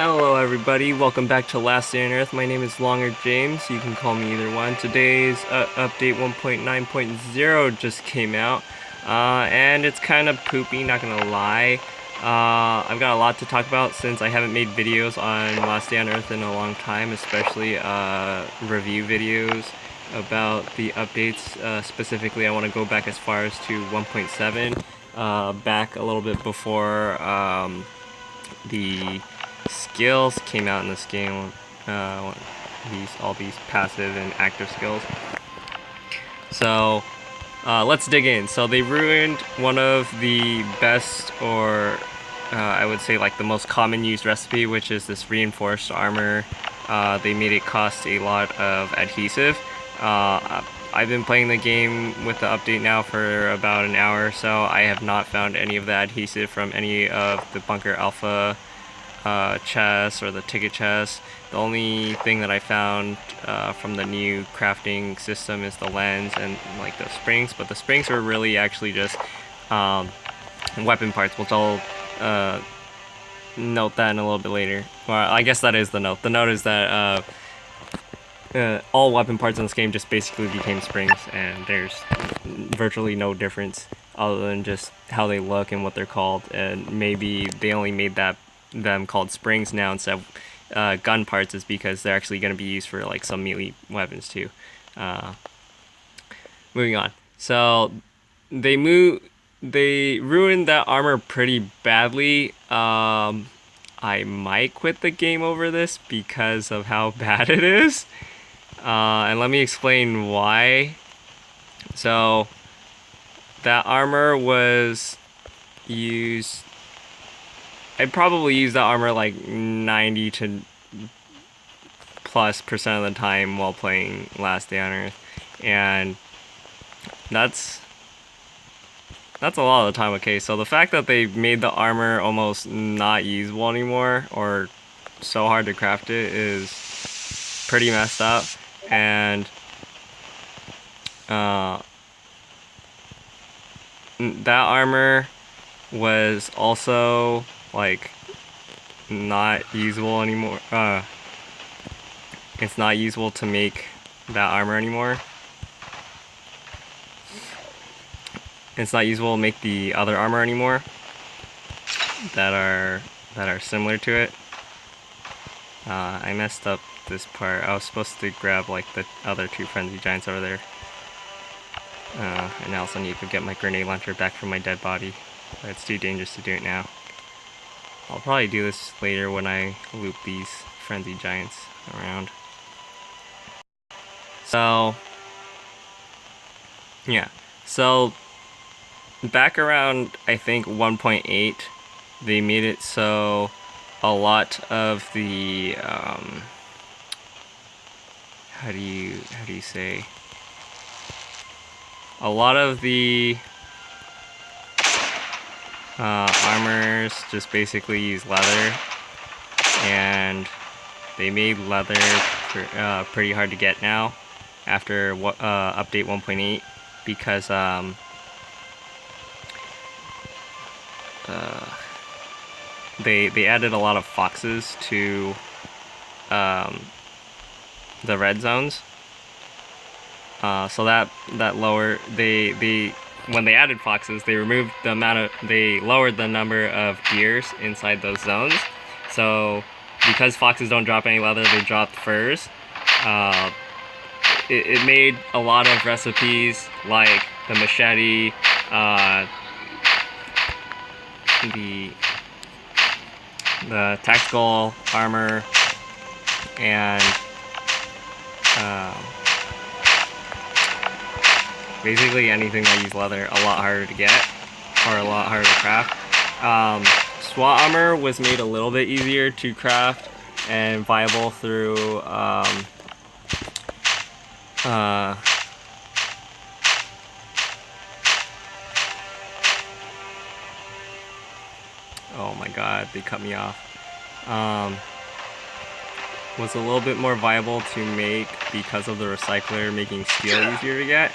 Hello everybody, welcome back to Last Day on Earth. My name is Longer James, you can call me either one. Today's update 1.9.0 just came out, and it's kind of poopy, not gonna lie. I've got a lot to talk about since I haven't made videos on Last Day on Earth in a long time, especially review videos about the updates. Specifically, I want to go back as far as to 1.7, back a little bit before the skills came out in this game, all these passive and active skills. So let's dig in. So they ruined one of the best, or I would say like the most common used recipe, which is this reinforced armor. They made it cost a lot of adhesive. I've been playing the game with the update now for about an hour or so. I have not found any of the adhesive from any of the Bunker Alpha chests or the ticket chests. The only thing that I found from the new crafting system is the lens and like the springs, but the springs are really actually just weapon parts, which I'll note that in a little bit later. Well, I guess that is the note. The note is that all weapon parts in this game just basically became springs, and there's virtually no difference other than just how they look and what they're called, and maybe they only made them called springs now instead of gun parts is because they're actually going to be used for like some melee weapons too. Moving on. So they ruined that armor pretty badly. I might quit the game over this because of how bad it is. And let me explain why. So that armor was used. I probably used that armor like 90 to plus % of the time while playing Last Day on Earth, and that's a lot of the time. Okay, so the fact that they made the armor almost not usable anymore, or so hard to craft it, is pretty messed up. And that armor was also like not usable anymore. It's not usable to make that armor anymore. It's not usable to make the other armor anymore that are similar to it. I messed up this part. I was supposed to grab like the other two frenzy giants over there, and I also need to get my grenade launcher back from my dead body, but it's too dangerous to do it now. I'll probably do this later when I loop these frenzy giants around. So yeah, so back around I think 1.8, they made it so a lot of the how do you say, a lot of the armors just basically use leather, and they made leather pretty hard to get now after update 1.8 because they added a lot of foxes to the red zones. So that lower when they added foxes, they lowered the number of deers inside those zones. So because foxes don't drop any leather, they dropped furs. It made a lot of recipes like the machete, the tactical armor, and basically anything that uses leather a lot harder to get, or a lot harder to craft. SWAT armor was made a little bit easier to craft and viable through oh my god, they cut me off. Was a little bit more viable to make because of the recycler making steel easier to get,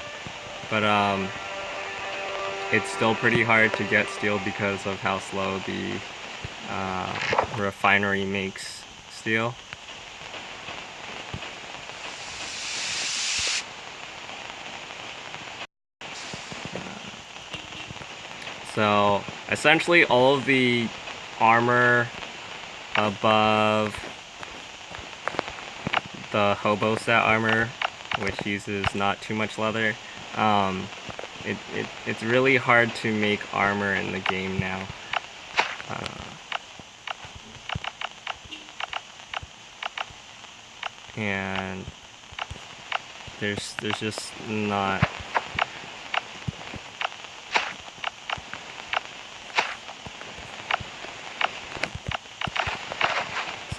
but it's still pretty hard to get steel because of how slow the refinery makes deal. So essentially all of the armor above the hobo set armor, which uses not too much leather, it's really hard to make armor in the game now. And there's just not.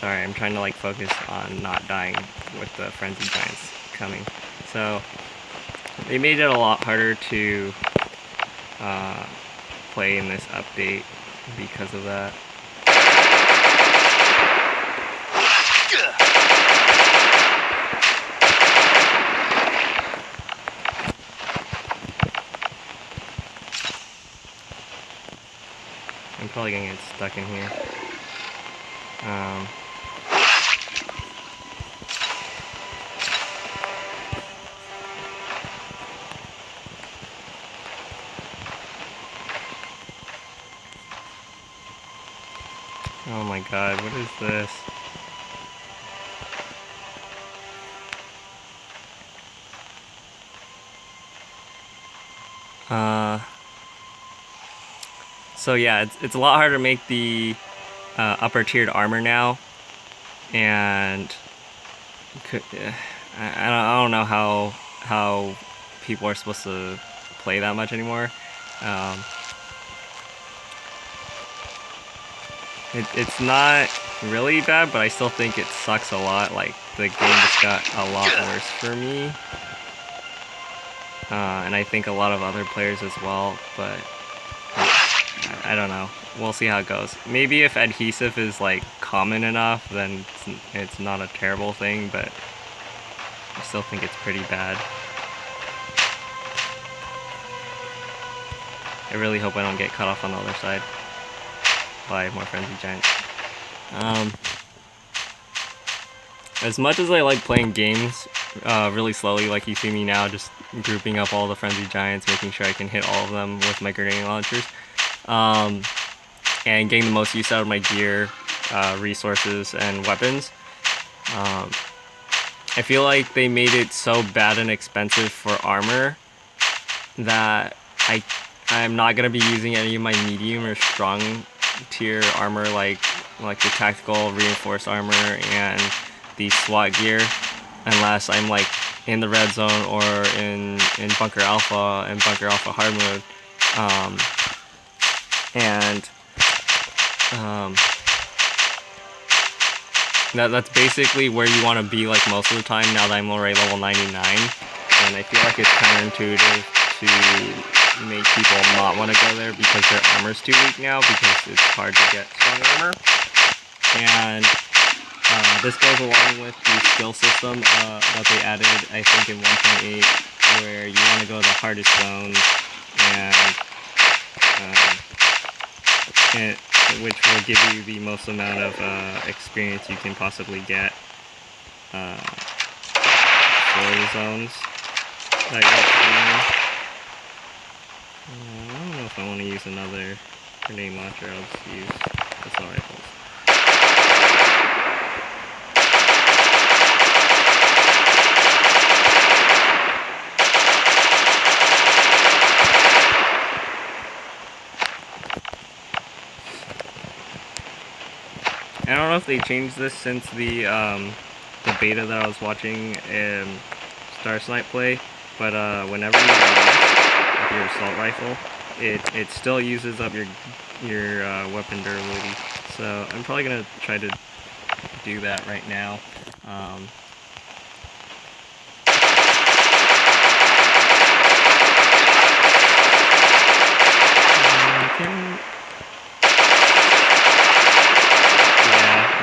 Sorry, I'm trying to like focus on not dying with the frenzied giants coming. So they made it a lot harder to play in this update because of that. I'm probably gonna get stuck in here. Oh my god, what is this? So yeah, it's a lot harder to make the upper tiered armor now, and I don't know how people are supposed to play that much anymore. It's not really bad, but I still think it sucks a lot. Like, the game just got a lot worse for me. And I think a lot of other players as well, but I don't know. We'll see how it goes. Maybe if adhesive is like common enough, then it's not a terrible thing, but I still think it's pretty bad. I really hope I don't get cut off on the other side by more frenzied giants. As much as I like playing games really slowly, like you see me now, just grouping up all the frenzied giants, making sure I can hit all of them with my grenade launchers, and getting the most use out of my gear, resources, and weapons. I feel like they made it so bad and expensive for armor that I'm not gonna be using any of my medium or strong tier armor like the tactical reinforced armor and the SWAT gear, unless I'm like in the red zone or in Bunker Alpha and Bunker Alpha hard mode. That's basically where you want to be like most of the time now that I'm already level 99, and I feel like it's counterintuitive to make people not want to go there because their armor's too weak now because it's hard to get strong armor. And this goes along with the skill system that they added, I think, in 1.8, where you want to go the hardest zones, and which will give you the most amount of experience you can possibly get for the zones that you're I don't know if I want to use another grenade launcher. I'll just use assault rifles. I don't know if they changed this since the beta that I was watching Star Snipe play, but whenever you with your assault rifle, it still uses up your weapon durability. So I'm probably gonna try to do that right now.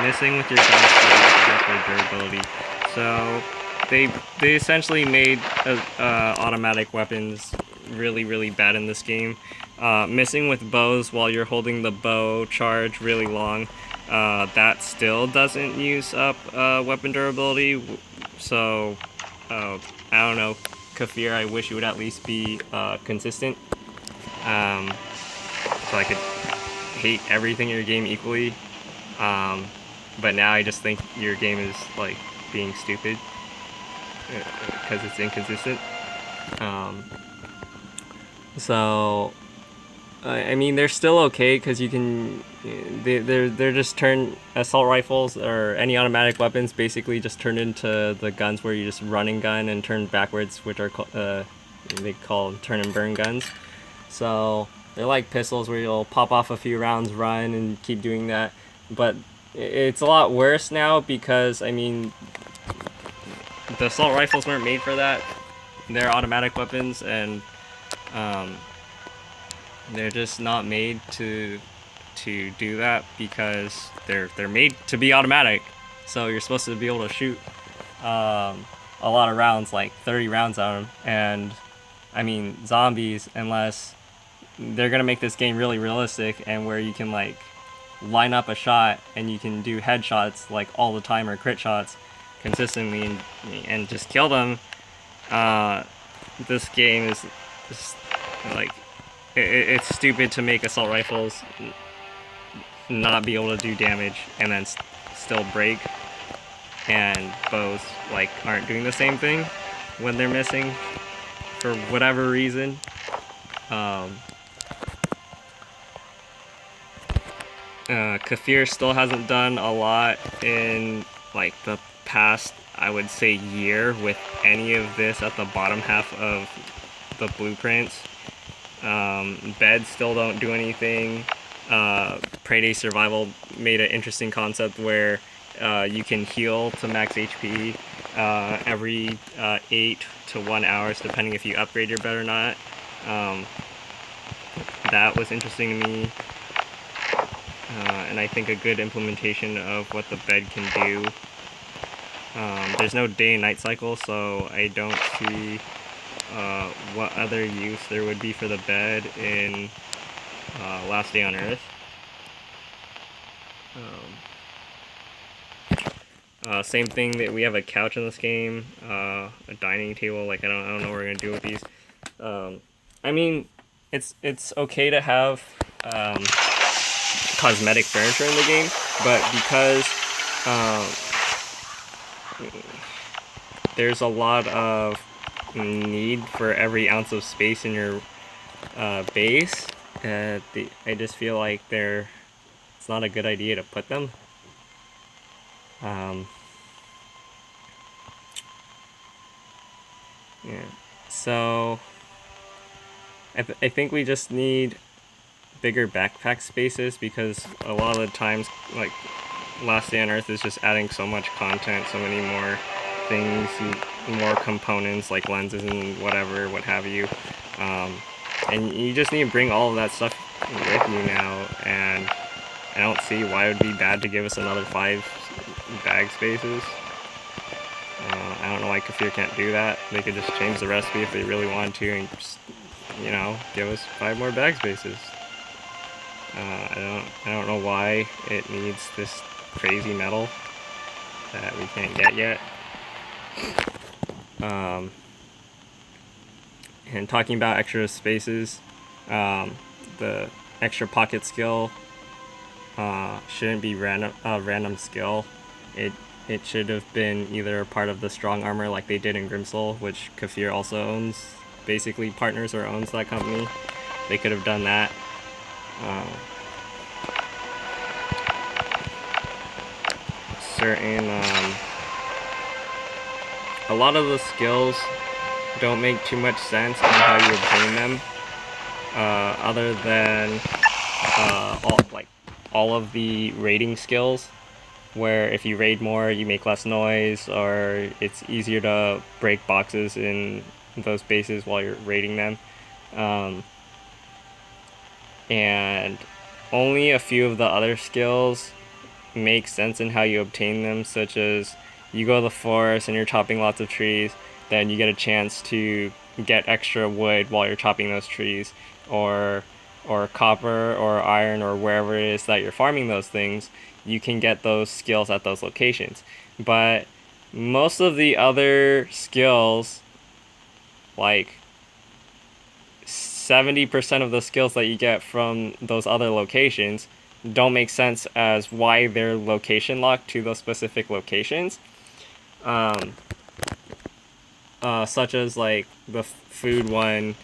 Missing with your gun up their durability. So they essentially made automatic weapons really bad in this game. Missing with bows while you're holding the bow charge really long that still doesn't use up weapon durability. So I don't know, Kafir, I wish you would at least be consistent, so I could hate everything in your game equally. But now I just think your game is like being stupid because it's inconsistent. So I mean, they're still okay because you can. They're just turn assault rifles or any automatic weapons basically just turn into the guns where you just run and gun and turn backwards, which are they call turn and burn guns. So they're like pistols where you'll pop off a few rounds, run, and keep doing that. But it's a lot worse now because I mean, the assault rifles weren't made for that. They're automatic weapons and they're just not made to do that because they're made to be automatic. So you're supposed to be able to shoot a lot of rounds, like 30 rounds out of them. And I mean, zombies, unless they're gonna make this game really realistic and where you can like line up a shot and you can do headshots like all the time or crit shots consistently and just kill them. This game is just like it's stupid to make assault rifles not be able to do damage and then still break, and bows like aren't doing the same thing when they're missing for whatever reason. Kafir still hasn't done a lot in like the past, I would say, year with any of this at the bottom half of the blueprints. Beds still don't do anything. Prey Day Survival made an interesting concept where you can heal to max HP every 8 to 1 hours depending if you upgrade your bed or not. That was interesting to me, and I think a good implementation of what the bed can do. There's no day and night cycle, so I don't see what other use there would be for the bed in Last Day on Earth. Same thing, that we have a couch in this game, a dining table. Like I don't know what we're gonna do with these. I mean, it's okay to have cosmetic furniture in the game, but because there's a lot of need for every ounce of space in your base, I just feel like it's not a good idea to put them. Yeah, so I think we just need bigger backpack spaces because a lot of the times, like Last Day on Earth is just adding so much content, so many more things, more components like lenses and whatever, what have you, and you just need to bring all of that stuff with you now, and I don't see why it would be bad to give us another 5 bag spaces. I don't know why Kafir can't do that. They could just change the recipe if they really wanted to and just, you know, give us 5 more bag spaces. I don't know why it needs this crazy metal that we can't get yet. And talking about extra spaces, the extra pocket skill shouldn't be random skill. It should have been either part of the strong armor like they did in Grimsoul, which Kafir also owns, basically partners or owns that company. They could have done that. A lot of the skills don't make too much sense on how you obtain them, other than all of the raiding skills, where if you raid more you make less noise, or it's easier to break boxes in those bases while you're raiding them. And only a few of the other skills make sense in how you obtain them, such as you go to the forest and you're chopping lots of trees, then you get a chance to get extra wood while you're chopping those trees, or or copper or iron or wherever it is that you're farming those things, you can get those skills at those locations. But most of the other skills, like 70% of the skills that you get from those other locations, don't make sense as why they're location locked to those specific locations. Such as like the food one,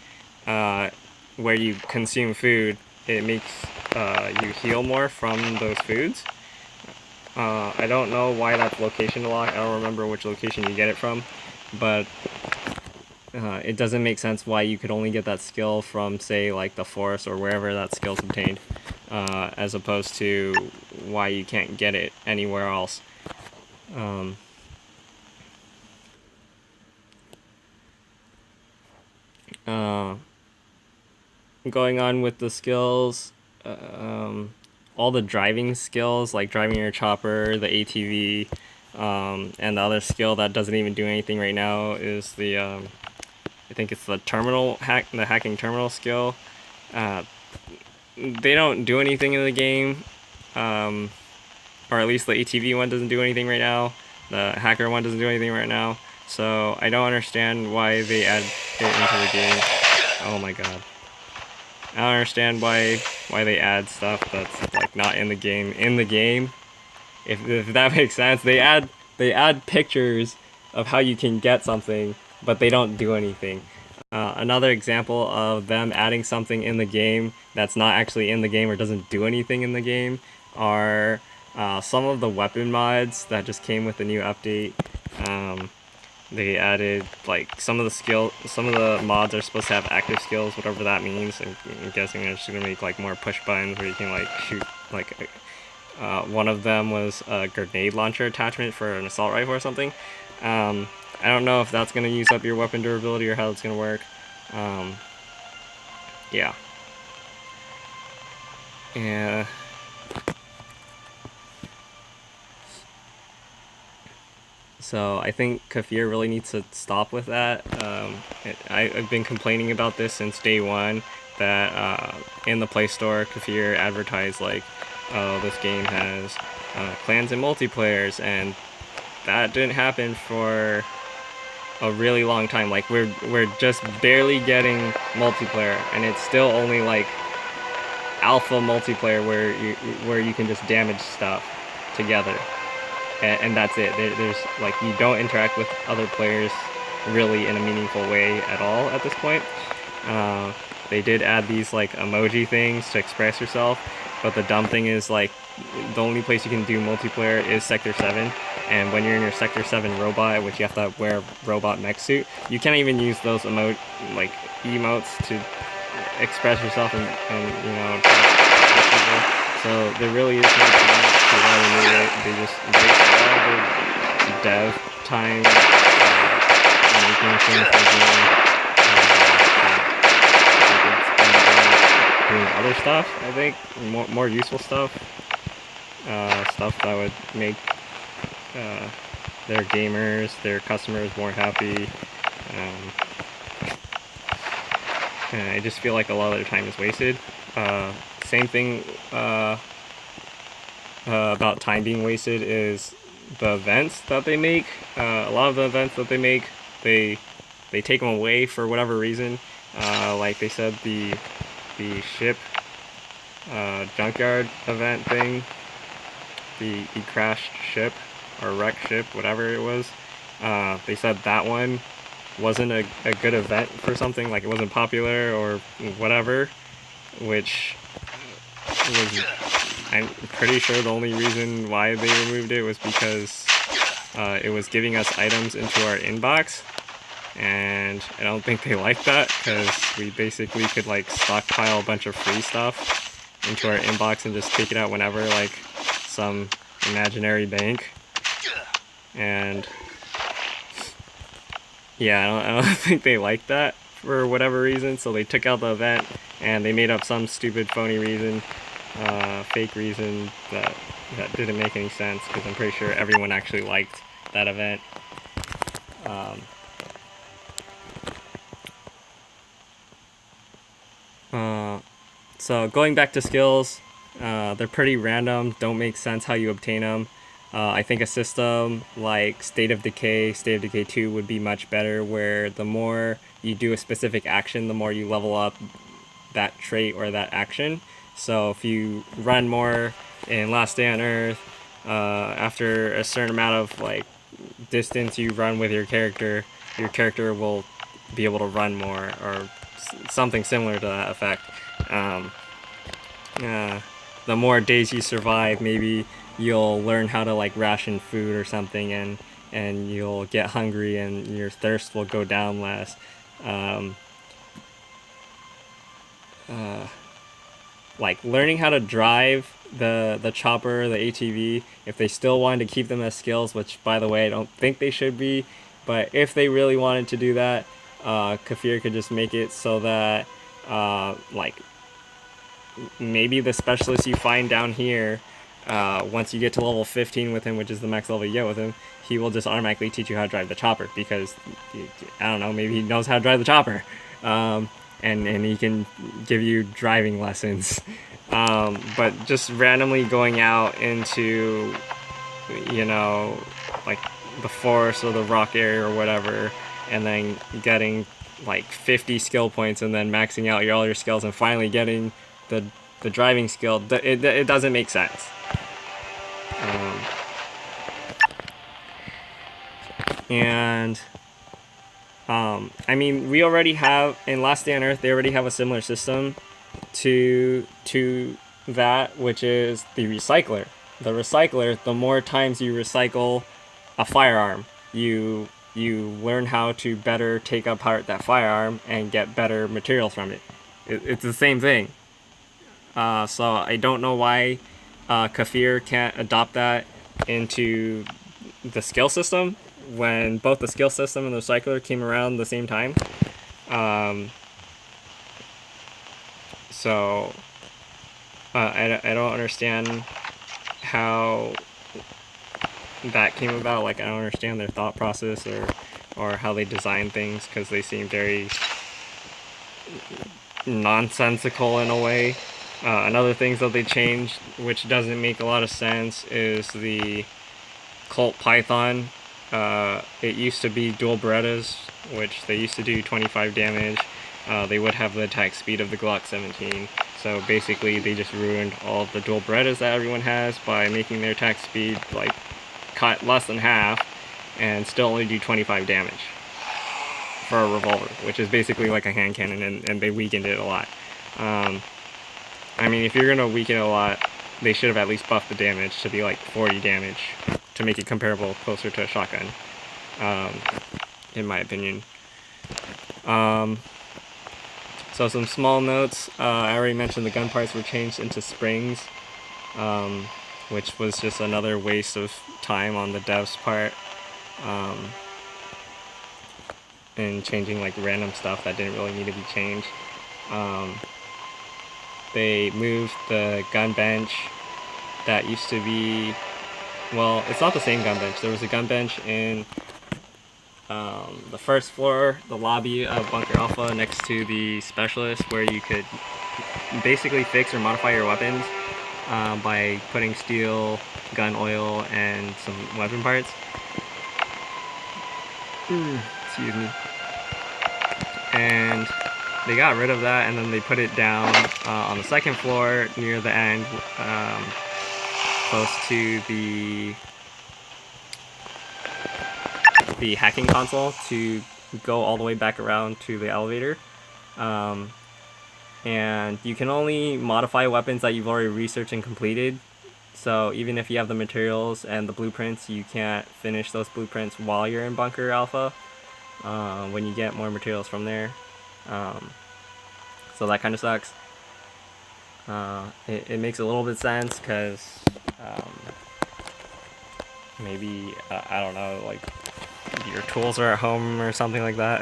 where you consume food, it makes you heal more from those foods. I don't know why that's location locked. I don't remember which location you get it from, but it doesn't make sense why you could only get that skill from, say, like the forest or wherever that skill's obtained, as opposed to why you can't get it anywhere else. Going on with the skills, all the driving skills, like driving your chopper, the ATV, and the other skill that doesn't even do anything right now is the I think it's the hacking terminal skill. They don't do anything in the game, or at least the ATV one doesn't do anything right now. The hacker one doesn't do anything right now. So I don't understand why they add it into the game. Oh my god. I don't understand why they add stuff that's like not in the game. In the game, if that makes sense, they add pictures of how you can get something, but they don't do anything. Another example of them adding something in the game that's not actually in the game or doesn't do anything in the game are some of the weapon mods that just came with the new update. They added like some of the mods are supposed to have active skills, whatever that means. I'm guessing they're just gonna make like more push buttons where you can like shoot like one of them was a grenade launcher attachment for an assault rifle or something. I don't know if that's gonna use up your weapon durability or how it's gonna work. Yeah. Yeah. So I think Kafir really needs to stop with that. I've been complaining about this since day one, that in the Play Store, Kafir advertised like, oh, this game has clans and multiplayers, and that didn't happen for a really long time. Like we're just barely getting multiplayer, and it's still only like alpha multiplayer where you can just damage stuff together. And that's it. There's like, you don't interact with other players really in a meaningful way at all at this point. They did add these like emoji things to express yourself, but the dumb thing is like the only place you can do multiplayer is Sector 7, and when you're in your Sector 7 robot, which you have to wear a robot mech suit, you can't even use those emotes to express yourself and you know, talk to people. So there really is no point to why they made it. They just wasted all their dev time making things for the game doing other stuff. I think more useful stuff, stuff that would make their gamers, their customers more happy. And I just feel like a lot of their time is wasted. Same thing about time being wasted is the events that they make. A lot of the events that they make, they take them away for whatever reason. Like they said, the ship junkyard event thing, the crashed ship or wrecked ship, whatever it was. They said that one wasn't a good event for something, like it wasn't popular or whatever, which was, I'm pretty sure the only reason why they removed it was because it was giving us items into our inbox, and I don't think they liked that, because we basically could like stockpile a bunch of free stuff into our inbox and just take it out whenever, like some imaginary bank. And yeah, I don't think they liked that for whatever reason, so they took out the event and they made up some stupid phony reason, fake reason that didn't make any sense, because I'm pretty sure everyone actually liked that event. So going back to skills, they're pretty random, don't make sense how you obtain them. I think a system like State of Decay 2 would be much better, where the more you do a specific action, the more you level up that trait or that action. So if you run more in Last Day on Earth, after a certain amount of like distance you run with your character will be able to run more, or something similar to that effect. The more days you survive, maybe you'll learn how to like ration food or something, and you'll get hungry and your thirst will go down less. Like learning how to drive the chopper, the ATV, if they still wanted to keep them as skills, which by the way I don't think they should be, but if they really wanted to do that, Kafir could just make it so that like maybe the specialist you find down here, once you get to level 15 with him, which is the max level you get with him, he will just automatically teach you how to drive the chopper, because I don't know, maybe he knows how to drive the chopper. And he can give you driving lessons. But just randomly going out into, you know, like the forest or the rock area or whatever, and then getting like 50 skill points and then maxing out all your skills and finally getting the driving skill, it doesn't make sense. I mean, we already have, in Last Day on Earth, they already have a similar system to that, which is the recycler. The recycler, the more times you recycle a firearm, you learn how to better take apart that firearm and get better materials from it. It's the same thing. So I don't know why Kafir can't adopt that into the skill system, when both the skill system and the recycler came around the same time. So I don't understand how that came about. Like, I don't understand their thought process or how they design things, because they seem very nonsensical in a way. Another things that they changed, which doesn't make a lot of sense, is the Colt Python. It used to be dual Berettas, which they used to do 25 damage. They would have the attack speed of the Glock 17. So basically they just ruined all of the dual Berettas that everyone has by making their attack speed like cut less than half and still only do 25 damage for a revolver, which is basically like a hand cannon, and they weakened it a lot. I mean, if you're gonna weaken it a lot, they should have at least buffed the damage to be like 40 damage to make it comparable, closer to a shotgun, in my opinion. So some small notes. I already mentioned the gun parts were changed into springs, which was just another waste of time on the devs' part, and changing like random stuff that didn't really need to be changed. They moved the gun bench that used to be, well, it's not the same gun bench. There was a gun bench in the first floor, the lobby of Bunker Alpha, next to the specialist, where you could basically fix or modify your weapons by putting steel, gun oil, and some weapon parts. Excuse me. And they got rid of that, and then they put it down on the second floor near the end, close to the hacking console, to go all the way back around to the elevator. And you can only modify weapons that you've already researched and completed. So even if you have the materials and the blueprints, you can't finish those blueprints while you're in Bunker Alpha, when you get more materials from there. So that kind of sucks. It makes a little bit sense, because maybe, I don't know, like your tools are at home or something like that.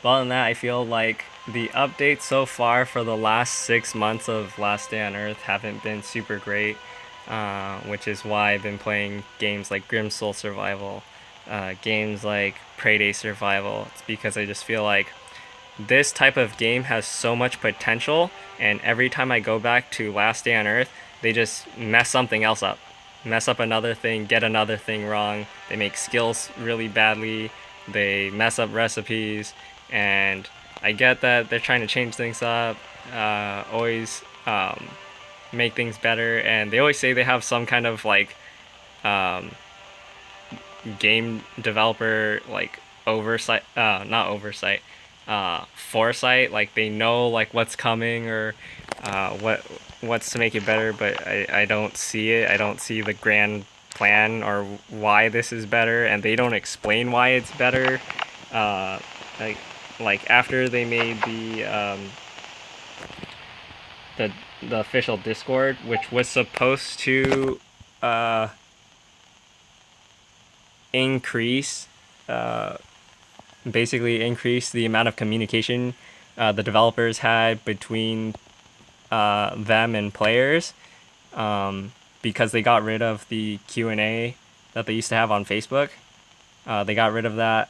But other than that, I feel like the updates so far for the last 6 months of Last Day on Earth haven't been super great, which is why I've been playing games like Grim Soul Survival, games like Prey Day Survival. It's because I just feel like this type of game has so much potential, and every time I go back to Last Day on Earth, they just mess something else up. Mess up another thing, get another thing wrong. They make skills really badly. They mess up recipes, and I get that they're trying to change things up, always make things better, and they always say they have some kind of like um, game developer like oversight, not oversight, foresight. Like they know like what's coming or what's to make it better, but I don't see it. I don't see the grand plan or why this is better, and they don't explain why it's better. Uh, like like after they made the the official Discord, which was supposed to uh, increase basically increase the amount of communication the developers had between them and players, because they got rid of the Q&A that they used to have on Facebook. They got rid of that.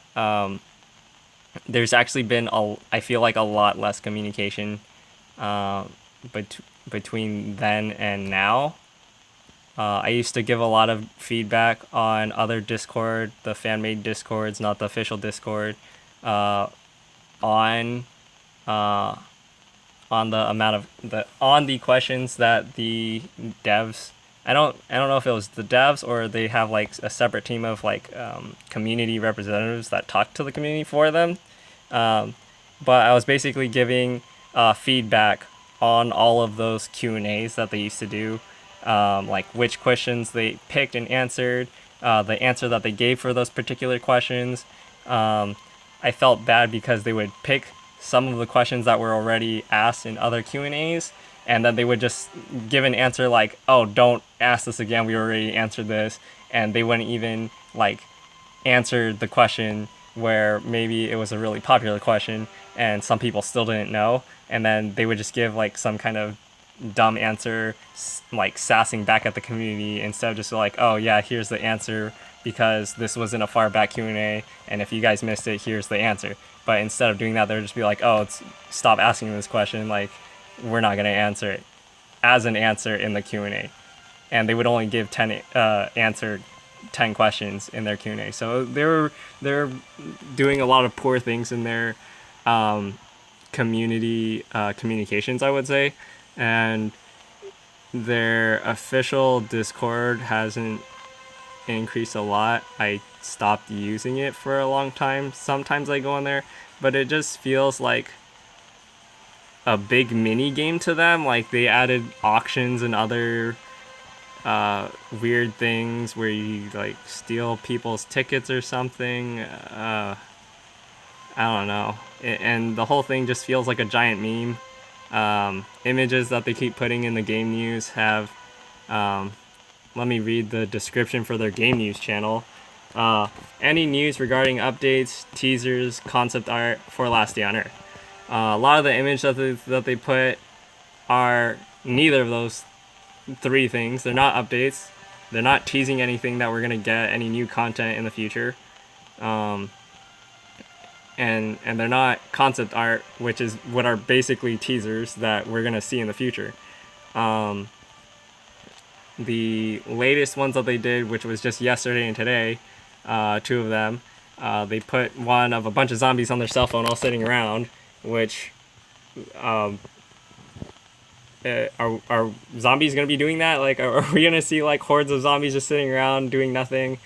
There's actually been I feel like a lot less communication uh, between then and now. I used to give a lot of feedback on other Discord, the fan-made Discords, not the official Discord, uh, on uh, on the amount of the questions that the devs. I don't know if it was the devs or they have like a separate team of like community representatives that talk to the community for them. Um, but I was basically giving feedback on all of those Q&As that they used to do, like which questions they picked and answered, the answer that they gave for those particular questions. I felt bad because they would pick some of the questions that were already asked in other Q&As, and then they would just give an answer like, oh, don't ask this again, we already answered this, and they wouldn't even like answer the question where maybe it was a really popular question and some people still didn't know, and then they would just give like some kind of dumb answer, like sassing back at the community instead of just like, oh yeah, here's the answer because this was in a far back Q&A, and if you guys missed it, here's the answer. But instead of doing that, they'd just be like, oh, stop asking this question, like we're not going to answer it as an answer in the Q&A. And they would only give 10 answer 10 questions in their Q&A. So they're doing a lot of poor things in their community communications, I would say. And their official Discord hasn't increased a lot. I stopped using it for a long time. Sometimes I go in there, but it just feels like a big mini game to them. Like they added auctions and other weird things where you like steal people's tickets or something. I don't know. And the whole thing just feels like a giant meme. Images that they keep putting in the game news have, let me read the description for their game news channel. Any news regarding updates, teasers, concept art for Last Day on Earth. A lot of the image that they put are neither of those three things. They're not updates. They're not teasing anything that we're gonna get any new content in the future. And they're not concept art, which is what are basically teasers that we're gonna see in the future. The latest ones that they did, which was just yesterday and today, two of them, they put one of a bunch of zombies on their cell phone all sitting around, which are zombies gonna be doing that? Like, are we gonna see like hordes of zombies just sitting around doing nothing?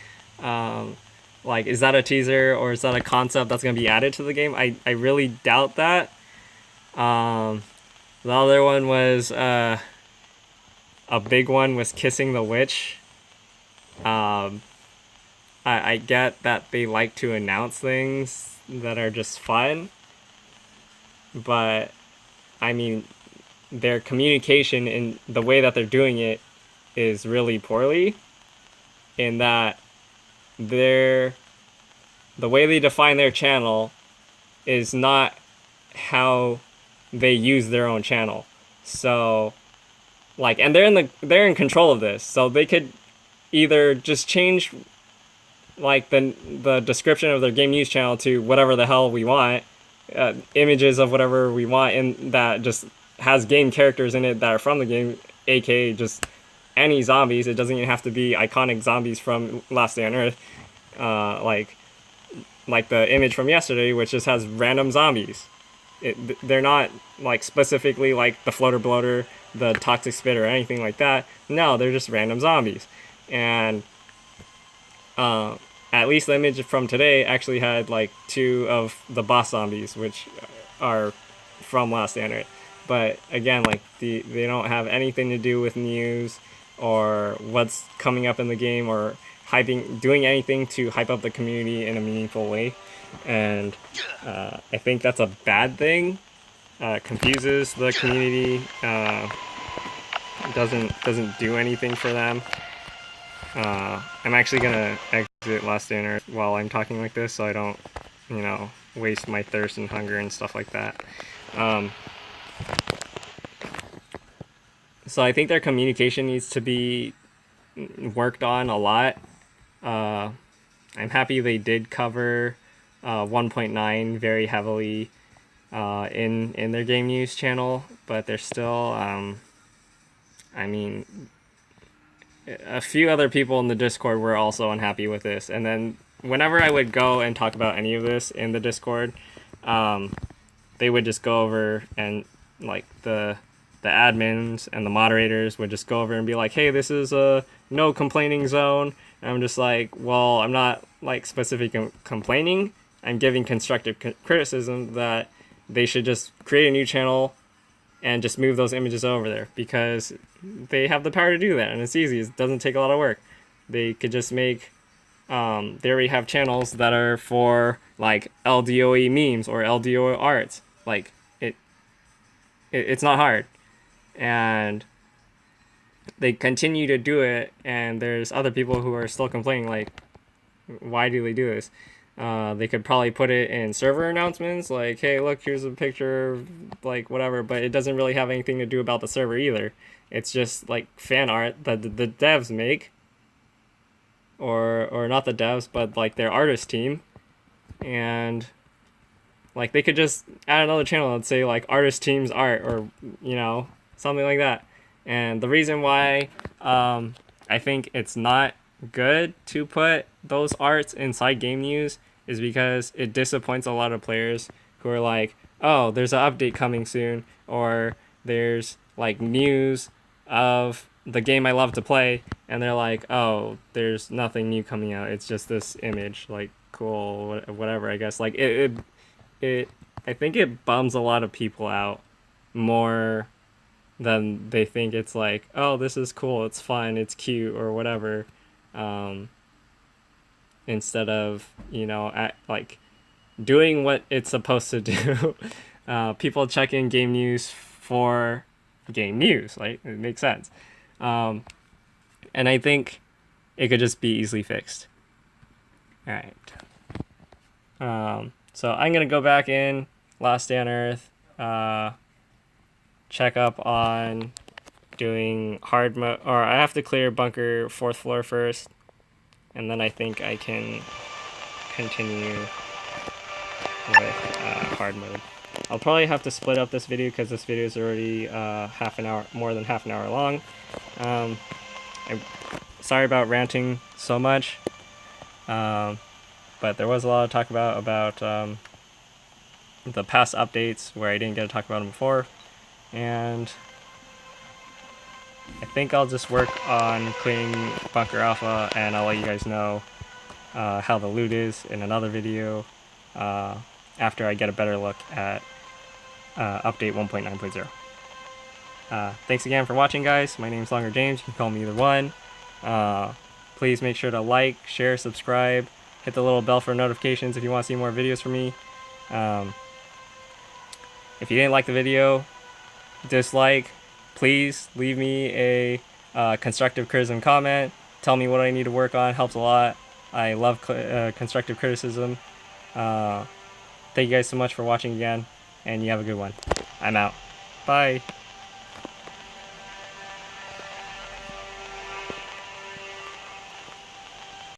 Like, is that a teaser or is that a concept that's gonna be added to the game? I really doubt that. The other one was a big one was kissing the witch. I get that they like to announce things that are just fun, but I mean, their communication in the way that they're doing it is really poorly, in that the way they define their channel is not how they use their own channel. So like, and they're in control of this, so they could either just change like the description of their game news channel to whatever the hell we want, images of whatever we want, and that just has game characters in it that are from the game, aka just any zombies. It doesn't even have to be iconic zombies from Last Day on Earth, like the image from yesterday, which just has random zombies. They're not like specifically like the floater bloater, the toxic spit, or anything like that. No, they're just random zombies. And at least the image from today actually had like 2 of the boss zombies, which are from Last Day on Earth. But again, like they don't have anything to do with news or what's coming up in the game, or doing anything to hype up the community in a meaningful way. And I think that's a bad thing. Confuses the community. Doesn't do anything for them. I'm actually gonna exit Last Day on Earth while I'm talking like this, so I don't, waste my thirst and hunger and stuff like that. So I think their communication needs to be worked on a lot. I'm happy they did cover 1.9 very heavily in their game news channel, but they're still, a few other people in the Discord were also unhappy with this. And then whenever I would go and talk about any of this in the Discord, they would just go over and like the admins and the moderators would just go over and be like, hey, this is a no complaining zone. And I'm just like, well, I'm not like specifically complaining. I'm giving constructive criticism that they should just create a new channel and just move those images over there, because they have the power to do that, and it's easy. It doesn't take a lot of work. They could just make, they already have channels that are for like LDoE memes or LDoE arts. Like it's not hard, and they continue to do it. And there's other people who are still complaining, like, why do they do this? They could probably put it in server announcements, like, hey, look, here's a picture, like, whatever, but it doesn't really have anything to do about the server either. It's just, like, fan art that the devs make, or not the devs, but, like, their artist team, and, like, they could just add another channel and say, like, artist team's art, or, something like that. And the reason why I think it's not good to put those arts inside game news is because it disappoints a lot of players who are like, oh, there's an update coming soon, or there's like news of the game I love to play, and they're like, oh, there's nothing new coming out, it's just this image, like, cool, whatever. I guess like it I think it bums a lot of people out more than they think. It's like, oh, this is cool, it's fun, it's cute, or whatever. Instead of, like doing what it's supposed to do. People check in game news for game news, like, it makes sense. And I think it could just be easily fixed. All right. So I'm gonna go back in Last Day on Earth, check up on doing hard mode, or I have to clear bunker 4th floor first, and then I think I can continue with hard mode. I'll probably have to split up this video because this video is already more than half an hour long. I'm sorry about ranting so much, but there was a lot to talk about the past updates where I didn't get to talk about them before, and I think I'll just work on clearing Bunker Alpha, and I'll let you guys know how the loot is in another video after I get a better look at update 1.9.0. Thanks again for watching, guys. My name's Longer James. You can call me either one. Please make sure to like, share, subscribe, hit the little bell for notifications if you want to see more videos from me. If you didn't like the video, dislike. Please leave me a constructive criticism comment. Tell me what I need to work on. Helps a lot. I love constructive criticism. Thank you guys so much for watching again, and you have a good one. I'm out. Bye.